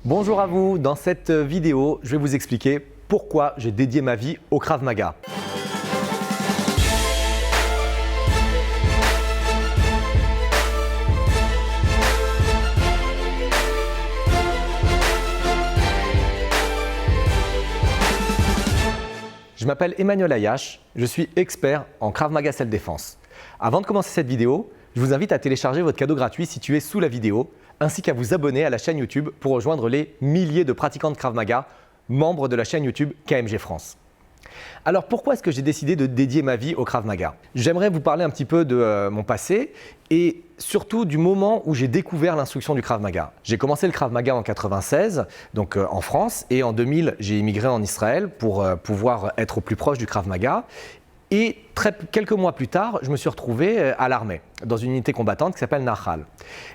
Bonjour à vous, dans cette vidéo, je vais vous expliquer pourquoi j'ai dédié ma vie au Krav Maga. Je m'appelle Emmanuel Ayache, je suis expert en Krav Maga Self-Défense. Avant de commencer cette vidéo, je vous invite à télécharger votre cadeau gratuit situé sous la vidéo, ainsi qu'à vous abonner à la chaîne YouTube pour rejoindre les milliers de pratiquants de Krav Maga, membres de la chaîne YouTube KMG France. Alors pourquoi est-ce que j'ai décidé de dédier ma vie au Krav Maga? J'aimerais vous parler un petit peu de mon passé et surtout du moment où j'ai découvert l'instruction du Krav Maga. J'ai commencé le Krav Maga en 96, donc en France, et en 2000 j'ai immigré en Israël pour pouvoir être au plus proche du Krav Maga. Et quelques mois plus tard, je me suis retrouvé à l'armée, dans une unité combattante qui s'appelle Nahal.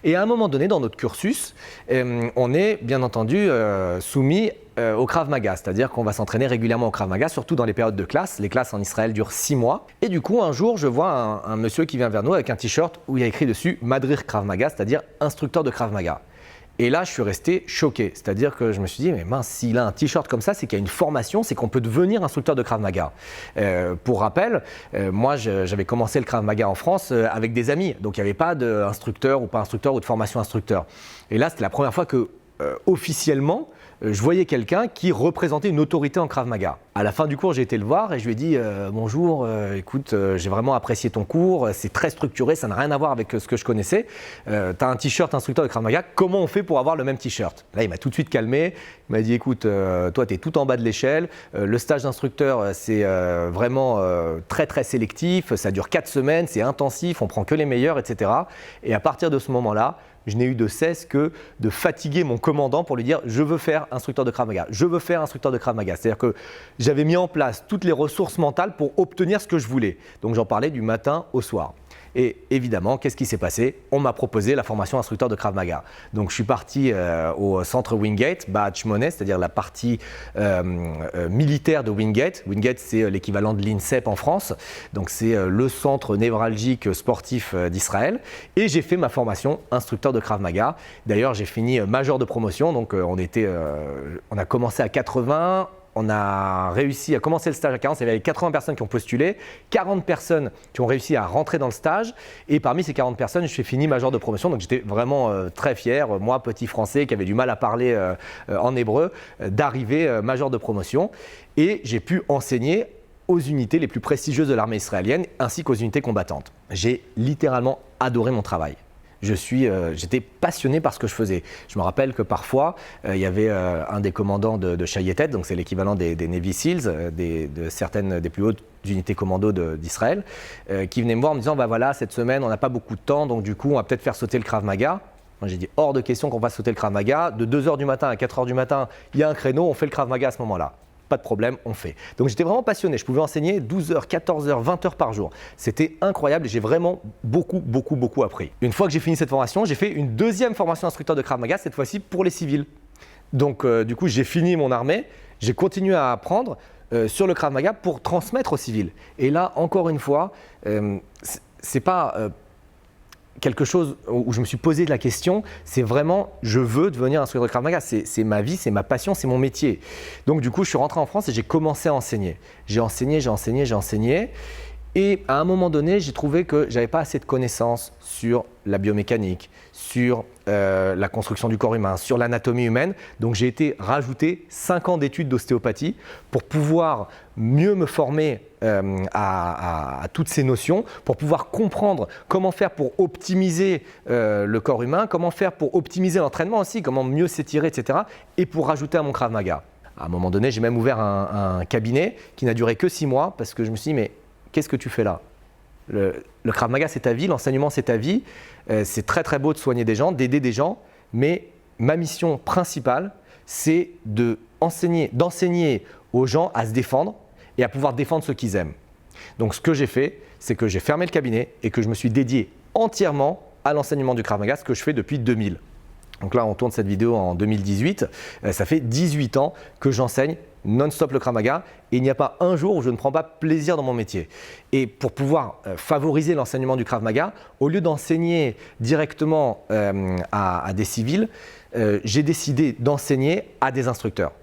Et à un moment donné, dans notre cursus, on est bien entendu soumis au Krav Maga, c'est-à-dire qu'on va s'entraîner régulièrement au Krav Maga, surtout dans les périodes de classe. Les classes en Israël durent 6 mois. Et du coup, un jour, je vois un monsieur qui vient vers nous avec un t-shirt où il y a écrit dessus « Madrir Krav Maga », c'est-à-dire « instructeur de Krav Maga ». Et là, je suis resté choqué. C'est-à-dire que je me suis dit, mais mince, s'il a un t-shirt comme ça, c'est qu'il y a une formation, c'est qu'on peut devenir instructeur de Krav Maga. Pour rappel, moi, j'avais commencé le Krav Maga en France avec des amis. Donc, il n'y avait pas d'instructeur ou pas instructeur ou de formation instructeur. Et là, c'était la première fois que, officiellement, je voyais quelqu'un qui représentait une autorité en Krav Maga. À la fin du cours, j'ai été le voir et je lui ai dit bonjour, écoute, j'ai vraiment apprécié ton cours, c'est très structuré, ça n'a rien à voir avec ce que je connaissais. Tu as un t-shirt instructeur de Krav Maga, comment on fait pour avoir le même t-shirt? Là, il m'a tout de suite calmé, il m'a dit écoute, toi, tu es tout en bas de l'échelle, le stage d'instructeur, c'est vraiment très très sélectif, ça dure 4 semaines, c'est intensif, on prend que les meilleurs, etc. Et à partir de ce moment-là, je n'ai eu de cesse que de fatiguer mon commandant pour lui dire « je veux faire instructeur de Krav Maga, je veux faire instructeur de Krav Maga ». C'est-à-dire que j'avais mis en place toutes les ressources mentales pour obtenir ce que je voulais. Donc j'en parlais du matin au soir. Et évidemment, qu'est-ce qui s'est passé? On m'a proposé la formation instructeur de Krav Maga. Donc je suis parti au centre Wingate, Ba'at Shmoneh, c'est-à-dire la partie militaire de Wingate. Wingate, c'est l'équivalent de l'INSEP en France. Donc c'est le centre névralgique sportif d'Israël. Et j'ai fait ma formation instructeur de Krav Maga. D'ailleurs, j'ai fini major de promotion. Donc on a commencé à 80. On a réussi à commencer le stage à 40, il y avait 80 personnes qui ont postulé, 40 personnes qui ont réussi à rentrer dans le stage et parmi ces 40 personnes, j'ai fini major de promotion, donc j'étais vraiment très fier, moi petit français qui avait du mal à parler en hébreu, d'arriver major de promotion et j'ai pu enseigner aux unités les plus prestigieuses de l'armée israélienne ainsi qu'aux unités combattantes. J'ai littéralement adoré mon travail. J'étais passionné par ce que je faisais. Je me rappelle que parfois, il y avait un des commandants de Shayetet, donc c'est l'équivalent des Navy Seals, de certaines des plus hautes unités commando d'Israël, qui venait me voir en me disant bah voilà, cette semaine, on n'a pas beaucoup de temps, donc du coup, on va peut-être faire sauter le Krav Maga. Moi, j'ai dit hors de question qu'on fasse sauter le Krav Maga. De 2h du matin à 4h du matin, il y a un créneau, on fait le Krav Maga à ce moment-là. Pas de problème, on fait. Donc j'étais vraiment passionné, je pouvais enseigner 12h, 14h, 20h par jour. C'était incroyable et j'ai vraiment beaucoup appris. Une fois que j'ai fini cette formation, j'ai fait une deuxième formation instructeur de Krav Maga, cette fois-ci pour les civils. Donc du coup, j'ai fini mon armée, j'ai continué à apprendre sur le Krav Maga pour transmettre aux civils. Et là, encore une fois, c'est pas quelque chose où je me suis posé la question, c'est vraiment je veux devenir instructeur de Krav Maga, c'est ma vie, c'est ma passion, c'est mon métier. Donc du coup, je suis rentré en France et j'ai commencé à enseigner. J'ai enseigné et à un moment donné, j'ai trouvé que j'avais pas assez de connaissances sur la biomécanique, sur la construction du corps humain, sur l'anatomie humaine. Donc j'ai été rajouter 5 ans d'études d'ostéopathie pour pouvoir mieux me former à toutes ces notions, pour pouvoir comprendre comment faire pour optimiser le corps humain, comment faire pour optimiser l'entraînement aussi, comment mieux s'étirer, etc. et pour rajouter à mon Krav Maga. À un moment donné, j'ai même ouvert un cabinet qui n'a duré que 6 mois parce que je me suis dit mais qu'est-ce que tu fais là? Le Krav Maga, c'est ta vie, l'enseignement, c'est ta vie. C'est très très beau de soigner des gens, d'aider des gens, mais ma mission principale, c'est d'enseigner aux gens à se défendre et à pouvoir défendre ceux qu'ils aiment. Donc ce que j'ai fait, c'est que j'ai fermé le cabinet et que je me suis dédié entièrement à l'enseignement du Krav Maga, ce que je fais depuis 2000. Donc là, on tourne cette vidéo en 2018. Ça fait 18 ans que j'enseigne non-stop le Krav Maga et il n'y a pas un jour où je ne prends pas plaisir dans mon métier. Et pour pouvoir favoriser l'enseignement du Krav Maga, au lieu d'enseigner directement à des civils, j'ai décidé d'enseigner à des instructeurs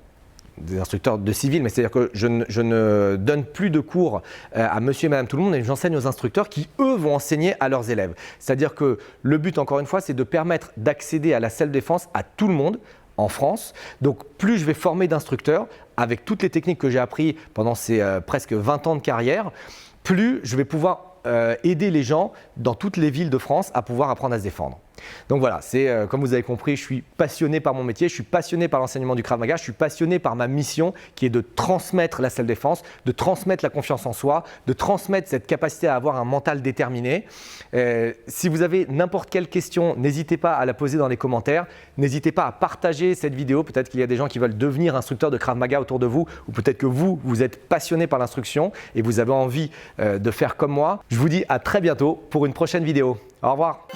de civils, mais c'est-à-dire que je ne donne plus de cours à monsieur et madame tout le monde et j'enseigne aux instructeurs qui, eux, vont enseigner à leurs élèves. C'est-à-dire que le but, encore une fois, c'est de permettre d'accéder à la self-défense à tout le monde en France. Donc, plus je vais former d'instructeurs avec toutes les techniques que j'ai apprises pendant ces presque 20 ans de carrière, plus je vais pouvoir aider les gens dans toutes les villes de France à pouvoir apprendre à se défendre. Donc voilà, comme vous avez compris, je suis passionné par mon métier, je suis passionné par l'enseignement du Krav Maga, je suis passionné par ma mission qui est de transmettre la self-défense, de transmettre la confiance en soi, de transmettre cette capacité à avoir un mental déterminé. Si vous avez n'importe quelle question, n'hésitez pas à la poser dans les commentaires, n'hésitez pas à partager cette vidéo, peut-être qu'il y a des gens qui veulent devenir instructeurs de Krav Maga autour de vous, ou peut-être que vous êtes passionné par l'instruction et vous avez envie de faire comme moi. Je vous dis à très bientôt pour une prochaine vidéo. Au revoir.